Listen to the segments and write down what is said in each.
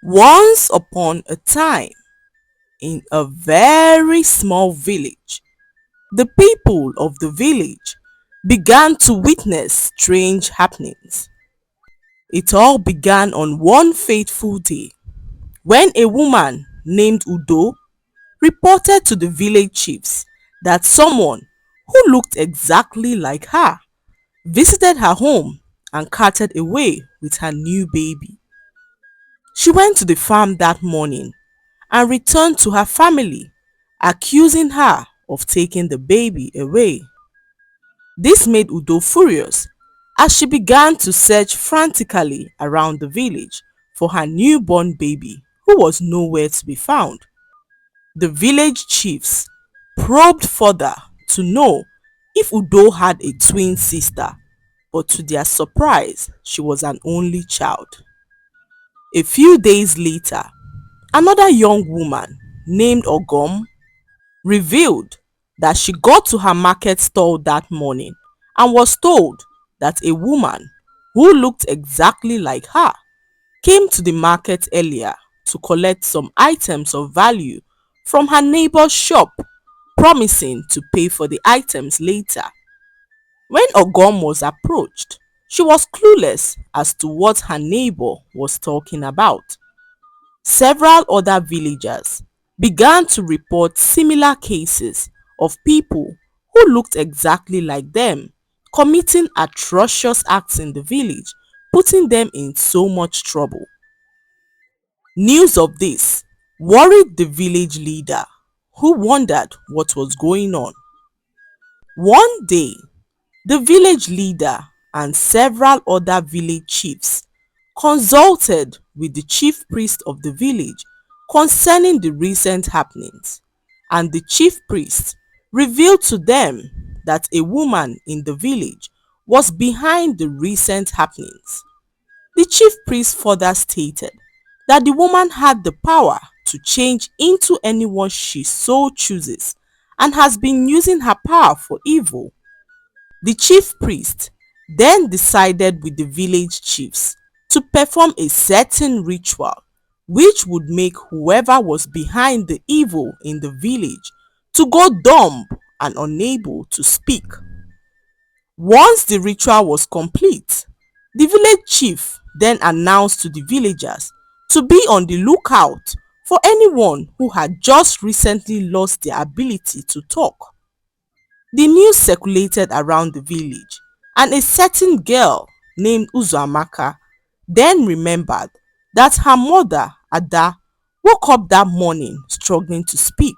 Once upon a time, in a very small village, the people of the village began to witness strange happenings. It all began on one fateful day when a woman named Udo reported to the village chiefs that someone who looked exactly like her visited her home and carted away with her new baby. She went to the farm that morning and returned to her family, accusing her of taking the baby away. This made Udo furious as she began to search frantically around the village for her newborn baby who was nowhere to be found. The village chiefs probed further to know if Udo had a twin sister, but to their surprise, she was an only child. A few days later, another young woman named Ogom revealed that she got to her market stall that morning and was told that a woman who looked exactly like her came to the market earlier to collect some items of value from her neighbor's shop, promising to pay for the items later. When Ogom was approached, she was clueless as to what her neighbor was talking about. Several other villagers began to report similar cases of people who looked exactly like them committing atrocious acts in the village, putting them in so much trouble. News of this worried the village leader, who wondered what was going on. One day, the village leader and several other village chiefs consulted with the chief priest of the village concerning the recent happenings, and the chief priest revealed to them that a woman in the village was behind the recent happenings. The chief priest further stated that the woman had the power to change into anyone she so chooses and has been using her power for evil. The chief priest then decided with the village chiefs to perform a certain ritual which would make whoever was behind the evil in the village to go dumb and unable to speak. Once the ritual was complete, the village chief then announced to the villagers to be on the lookout for anyone who had just recently lost their ability to talk. The news circulated around the village, and a certain girl named Uzuamaka then remembered that her mother, Ada, woke up that morning struggling to speak.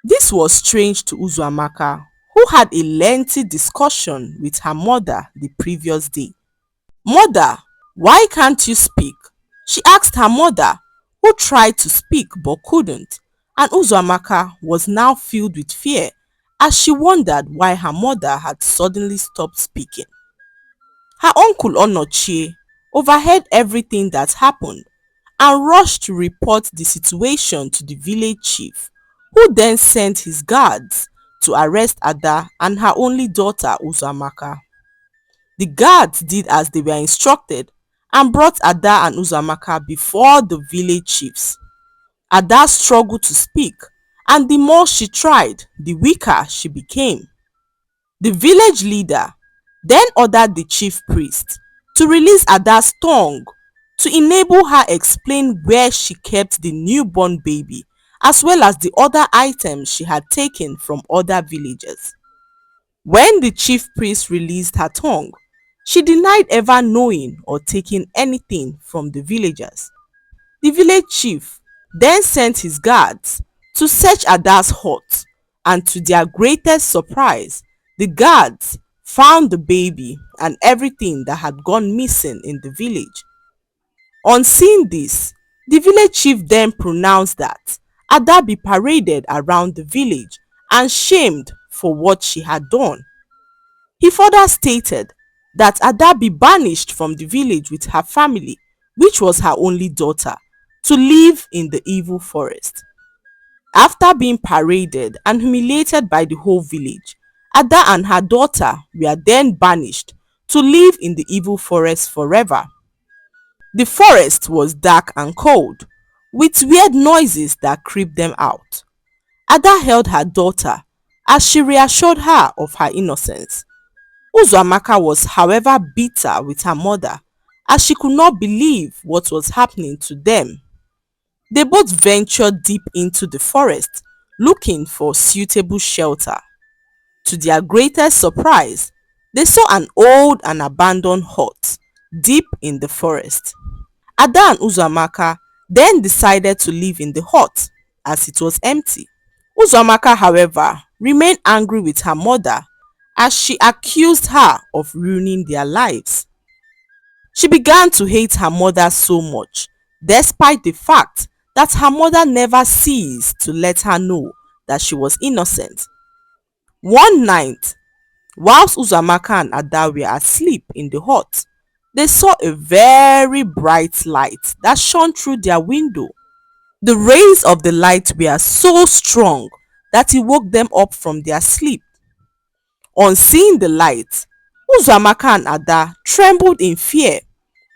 This was strange to Uzuamaka, who had a lengthy discussion with her mother the previous day. "Mother, why can't you speak?" she asked her mother, who tried to speak but couldn't, and Uzuamaka was now filled with fear as she wondered why her mother had suddenly stopped speaking. Her uncle Onochie overheard everything that happened and rushed to report the situation to the village chief, who then sent his guards to arrest Ada and her only daughter Uzuamaka. The guards did as they were instructed and brought Ada and Uzuamaka before the village chiefs. Ada struggled to speak, and the more she tried, the weaker she became. The village leader then ordered the chief priest to release Ada's tongue to enable her explain where she kept the newborn baby as well as the other items she had taken from other villagers. When the chief priest released her tongue, she denied ever knowing or taking anything from the villagers. The village chief then sent his guards to search Ada's hut, and to their greatest surprise, the guards found the baby and everything that had gone missing in the village. On seeing this, the village chief then pronounced that Ada be paraded around the village and shamed for what she had done. He further stated that Ada be banished from the village with her family, which was her only daughter, to live in the evil forest. After being paraded and humiliated by the whole village, Ada and her daughter were then banished to live in the evil forest forever. The forest was dark and cold, with weird noises that creeped them out. Ada held her daughter as she reassured her of her innocence. Uzoamaka was, however, bitter with her mother as she could not believe what was happening to them. They both ventured deep into the forest looking for suitable shelter. To their greatest surprise, they saw an old and abandoned hut deep in the forest. Ada and Uzoamaka then decided to live in the hut as it was empty. Uzoamaka, however, remained angry with her mother as she accused her of ruining their lives. She began to hate her mother so much, despite the fact that her mother never ceased to let her know that she was innocent. One night, whilst Uzoamaka and Ada were asleep in the hut, they saw a very bright light that shone through their window. The rays of the light were so strong that it woke them up from their sleep. On seeing the light, Uzoamaka and Ada trembled in fear,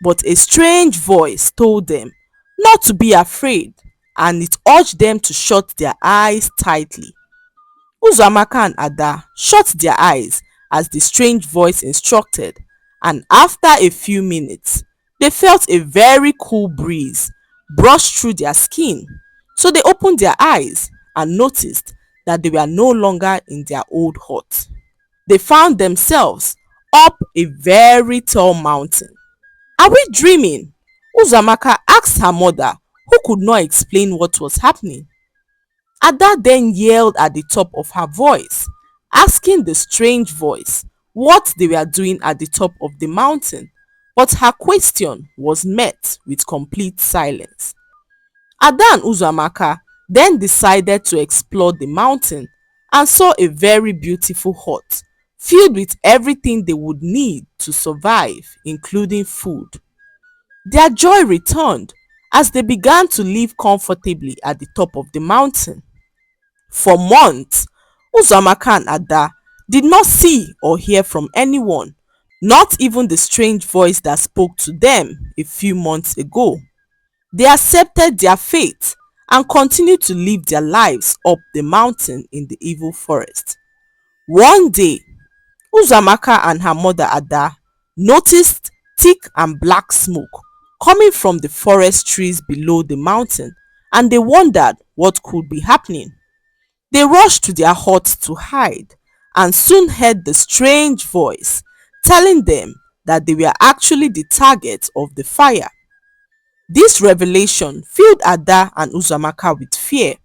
but a strange voice told them not to be afraid, and it urged them to shut their eyes tightly. Uzoamaka and Ada shut their eyes as the strange voice instructed, and after a few minutes, they felt a very cool breeze brush through their skin. So they opened their eyes and noticed that they were no longer in their old hut. They found themselves up a very tall mountain. "Are we dreaming?" Uzoamaka asked her mother, who could not explain what was happening. Ada then yelled at the top of her voice, asking the strange voice what they were doing at the top of the mountain, but her question was met with complete silence. Ada and Uzoamaka then decided to explore the mountain and saw a very beautiful hut filled with everything they would need to survive, including food. Their joy returned as they began to live comfortably at the top of the mountain. For months, Uzoamaka and Ada did not see or hear from anyone, not even the strange voice that spoke to them a few months ago. They accepted their fate and continued to live their lives up the mountain in the evil forest. One day, Uzoamaka and her mother Ada noticed thick and black smoke coming from the forest trees below the mountain, and they wondered what could be happening. They rushed to their hut to hide and soon heard the strange voice telling them that they were actually the target of the fire. This revelation filled Ada and Uzoamaka with fear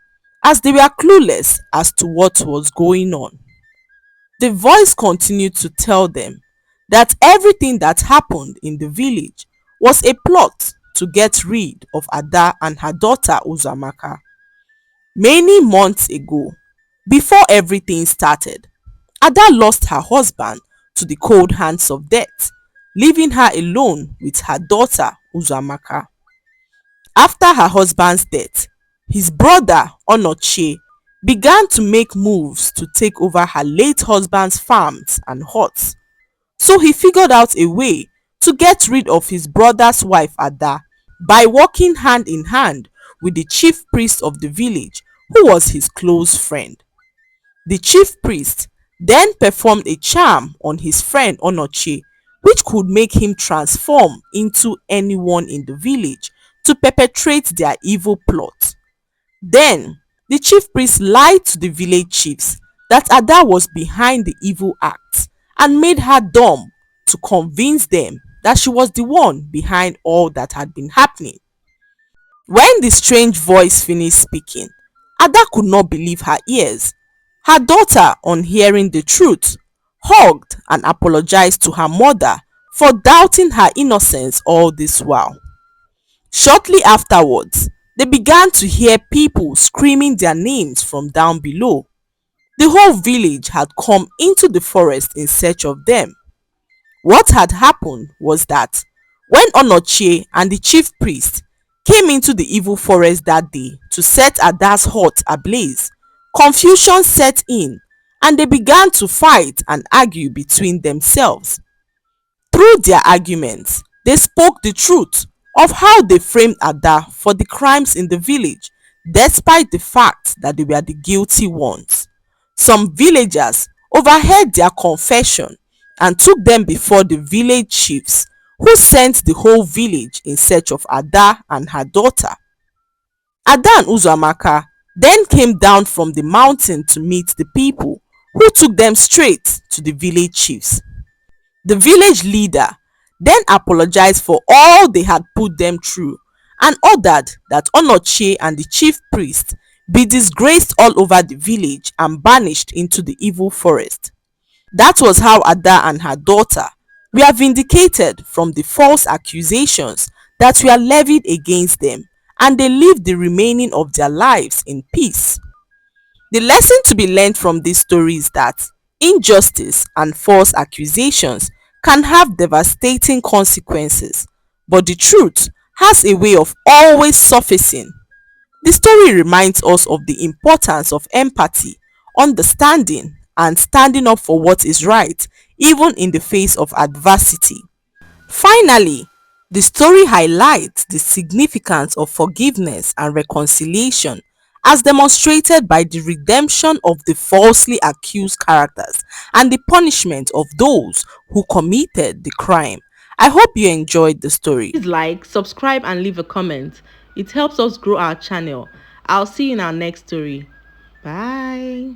as they were clueless as to what was going on. The voice continued to tell them that everything that happened in the village was a plot to get rid of Ada and her daughter Uzoamaka. Many months ago, before everything started, Ada lost her husband to the cold hands of death, leaving her alone with her daughter Uzoamaka. After her husband's death, his brother Onochie began to make moves to take over her late husband's farms and huts. So he figured out a way to get rid of his brother's wife Ada by working hand in hand with the chief priest of the village, who was his close friend. The chief priest then performed a charm on his friend Onochie, which could make him transform into anyone in the village to perpetrate their evil plot. Then the chief priest lied to the village chiefs that Ada was behind the evil act and made her dumb to convince them that she was the one behind all that had been happening. When the strange voice finished speaking, Ada could not believe her ears. Her daughter, on hearing the truth, hugged and apologized to her mother for doubting her innocence all this while. Shortly afterwards, they began to hear people screaming their names from down below. The whole village had come into the forest in search of them. What had happened was that when Onochie and the chief priest came into the evil forest that day to set Ada's hut ablaze, confusion set in and they began to fight and argue between themselves. Through their arguments, they spoke the truth, of how they framed Ada for the crimes in the village, despite the fact that they were the guilty ones. Some villagers overheard their confession and took them before the village chiefs, who sent the whole village in search of Ada and her daughter. Ada and Uzumaka then came down from the mountain to meet the people, who took them straight to the village chiefs. The village leader then apologized for all they had put them through and ordered that Onochie and the chief priest be disgraced all over the village and banished into the evil forest. That was how Ada and her daughter were vindicated from the false accusations that were levied against them, and they lived the remaining of their lives in peace. The lesson to be learned from this story is that injustice and false accusations can have devastating consequences, but the truth has a way of always surfacing. The story reminds us of the importance of empathy, understanding, and standing up for what is right, even in the face of adversity. Finally, the story highlights the significance of forgiveness and reconciliation as demonstrated by the redemption of the falsely accused characters and the punishment of those who committed the crime. I hope you enjoyed the story. Please like, subscribe, and leave a comment. It helps us grow our channel. I'll see you in our next story. Bye.